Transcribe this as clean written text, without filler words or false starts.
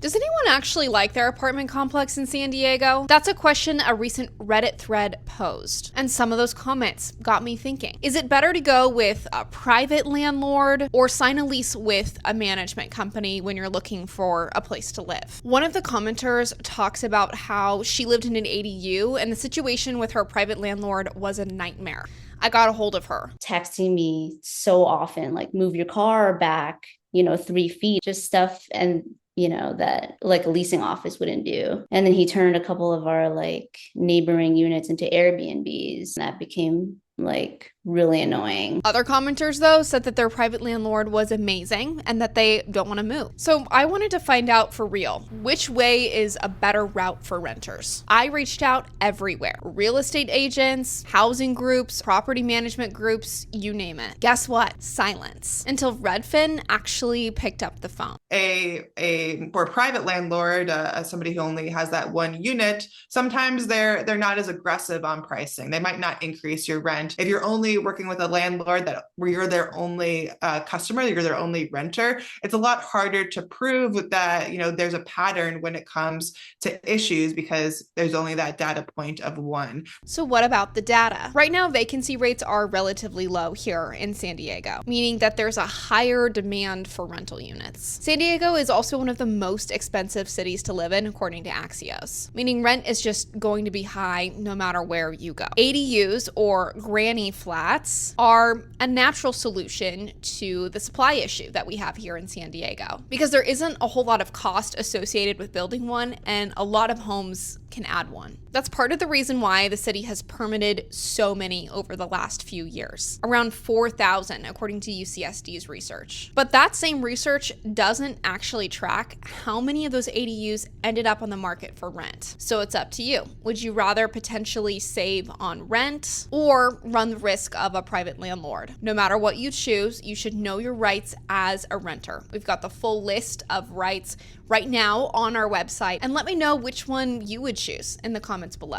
Does anyone actually like their apartment complex in San Diego? That's a question a recent Reddit thread posed. And some of those comments got me thinking. Is it better to go with a private landlord or sign a lease with a management company when you're looking for a place to live? One of the commenters talks about how she lived in an ADU and the situation with her private landlord was a nightmare. I got a hold of her. Texting me so often, like, move your car back, 3 feet, just stuff. And that like a leasing office wouldn't do. And then he turned a couple of our like neighboring units into Airbnbs. That became like really annoying. Other commenters, though, said that their private landlord was amazing and that they don't want to move. So I wanted to find out for real, which way is a better route for renters? I reached out everywhere. Real estate agents, housing groups, property management groups, you name it. Guess what? Silence. Until Redfin actually picked up the phone. For a private landlord, somebody who only has that one unit, sometimes they're not as aggressive on pricing. They might not increase your rent. If you're only working with a landlord where you're their only customer, you're their only renter, it's a lot harder to prove that there's a pattern when it comes to issues because there's only that data point of one. So what about the data? Right now, vacancy rates are relatively low here in San Diego, meaning that there's a higher demand for rental units. San Diego is also one of the most expensive cities to live in, according to Axios, meaning rent is just going to be high no matter where you go. ADUs, or granny flats, are a natural solution to the supply issue that we have here in San Diego, because there isn't a whole lot of cost associated with building one, and a lot of homes can add one. That's part of the reason why the city has permitted so many over the last few years, around 4,000 according to UCSD's research. But that same research doesn't actually track how many of those ADUs ended up on the market for rent. So it's up to you. Would you rather potentially save on rent or run the risk of a private landlord? No matter what you choose, you should know your rights as a renter. We've got the full list of rights right now on our website, and let me know which one you would choose in the comments below.